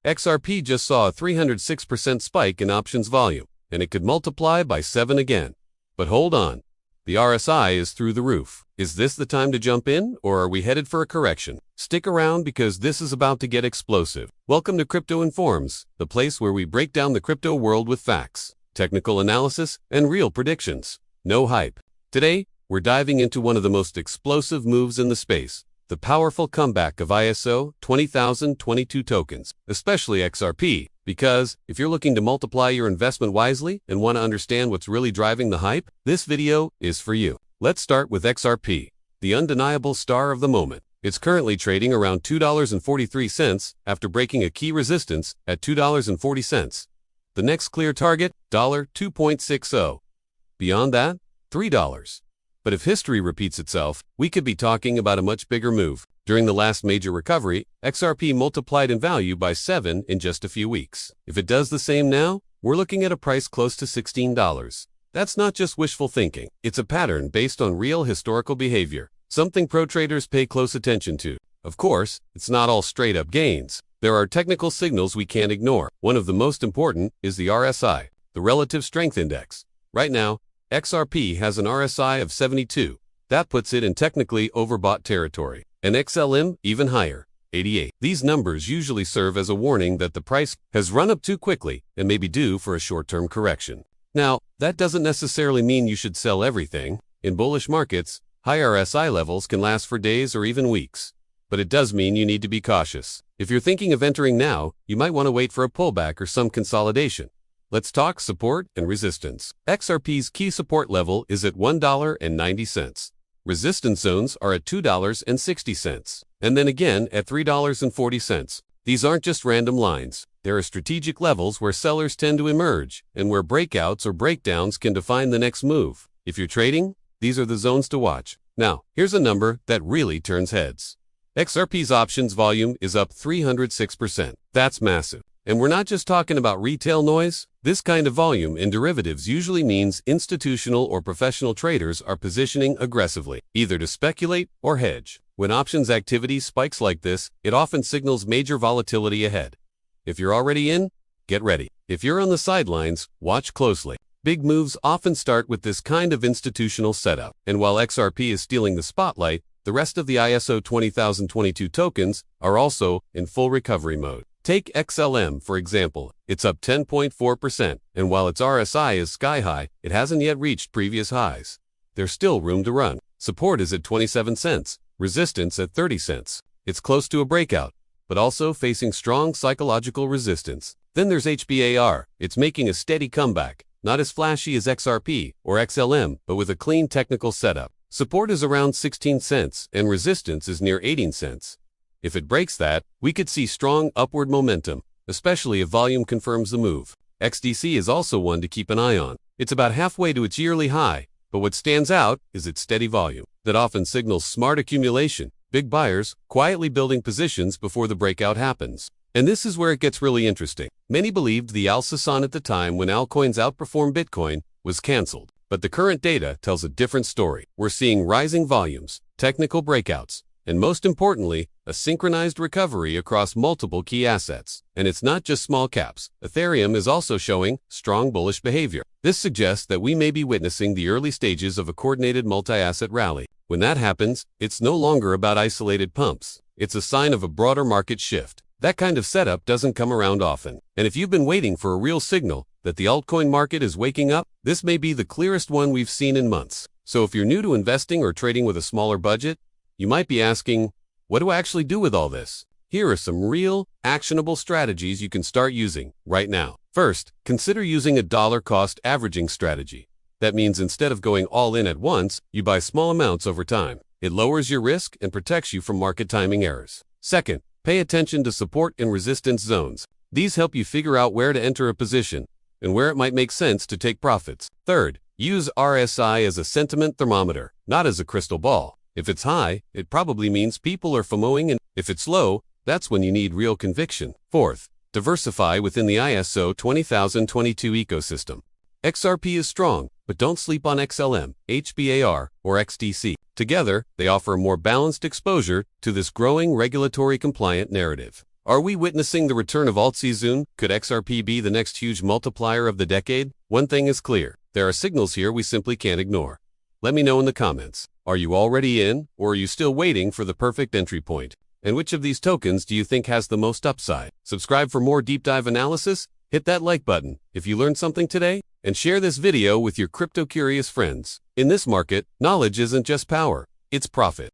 XRP just saw a 306% spike in options volume, and it could multiply by 7 again. But hold on. The RSI is through the roof. Is this the time to jump in, or are we headed for a correction? Stick around because this is about to get explosive. Welcome to Crypto Informs, the place where we break down the crypto world with facts, technical analysis, and real predictions. No hype. Today, we're diving into one of the most explosive moves in the space, the powerful comeback of ISO 20,022 tokens, especially XRP, because if you're looking to multiply your investment wisely and want to understand what's really driving the hype, this video is for you. Let's start with XRP, the undeniable star of the moment. It's currently trading around $2.43 after breaking a key resistance at $2.40. The next clear target, $2.60. Beyond that, $3. But if history repeats itself, we could be talking about a much bigger move. During the last major recovery, XRP multiplied in value by 7 in just a few weeks. If it does the same now, we're looking at a price close to $16. That's not just wishful thinking. It's a pattern based on real historical behavior, something pro traders pay close attention to. Of course, it's not all straight-up gains. There are technical signals we can't ignore. One of the most important is the RSI, the Relative Strength Index. Right now, XRP has an RSI of 72. That puts it in technically overbought territory. And XLM even higher, 88. These numbers usually serve as a warning that the price has run up too quickly and may be due for a short-term correction. Now, that doesn't necessarily mean you should sell everything. In bullish markets, high RSI levels can last for days or even weeks. But it does mean you need to be cautious. If you're thinking of entering now, you might want to wait for a pullback or some consolidation. Let's talk support and resistance. XRP's key support level is at $1.90. Resistance zones are at $2.60, and then again at $3.40. These aren't just random lines. There are strategic levels where sellers tend to emerge, and where breakouts or breakdowns can define the next move. If you're trading, these are the zones to watch. Now, here's a number that really turns heads. XRP's options volume is up 306%. That's massive. And we're not just talking about retail noise. This kind of volume in derivatives usually means institutional or professional traders are positioning aggressively, either to speculate or hedge. When options activity spikes like this, it often signals major volatility ahead. If you're already in, get ready. If you're on the sidelines, watch closely. Big moves often start with this kind of institutional setup. And while XRP is stealing the spotlight, the rest of the ISO 20,022 tokens are also in full recovery mode. Take XLM, for example. It's up 10.4%, and while its RSI is sky high, it hasn't yet reached previous highs. There's still room to run. Support is at 27 cents, resistance at 30 cents. It's close to a breakout, but also facing strong psychological resistance. Then there's HBAR. It's making a steady comeback, not as flashy as XRP or XLM, but with a clean technical setup. Support is around 16 cents, and resistance is near 18 cents. If it breaks that, we could see strong upward momentum, especially if volume confirms the move. XDC is also one to keep an eye on. It's about halfway to its yearly high, but what stands out is its steady volume. That often signals smart accumulation, big buyers quietly building positions before the breakout happens. And this is where it gets really interesting. Many believed the Alcison at the time when altcoins outperformed Bitcoin was canceled. But the current data tells a different story. We're seeing rising volumes, technical breakouts, and most importantly, a synchronized recovery across multiple key assets. And it's not just small caps. Ethereum is also showing strong bullish behavior. This suggests that we may be witnessing the early stages of a coordinated multi-asset rally. When that happens, it's no longer about isolated pumps. It's a sign of a broader market shift. That kind of setup doesn't come around often. And if you've been waiting for a real signal that the altcoin market is waking up, this may be the clearest one we've seen in months. So if you're new to investing or trading with a smaller budget, you might be asking, what do I actually do with all this? Here are some real, actionable strategies you can start using right now. First, consider using a dollar-cost averaging strategy. That means instead of going all in at once, you buy small amounts over time. It lowers your risk and protects you from market timing errors. Second, pay attention to support and resistance zones. These help you figure out where to enter a position and where it might make sense to take profits. Third, use RSI as a sentiment thermometer, not as a crystal ball. If it's high, it probably means people are FOMOing, and if it's low, that's when you need real conviction. Fourth, diversify within the ISO 20022 ecosystem. XRP is strong, but don't sleep on XLM, HBAR, or XDC. Together, they offer a more balanced exposure to this growing regulatory compliant narrative. Are we witnessing the return of alt season? Could XRP be the next huge multiplier of the decade? One thing is clear. There are signals here we simply can't ignore. Let me know in the comments. Are you already in, or are you still waiting for the perfect entry point? And which of these tokens do you think has the most upside? Subscribe for more deep dive analysis, hit that like button if you learned something today, and share this video with your crypto-curious friends. In this market, knowledge isn't just power, it's profit.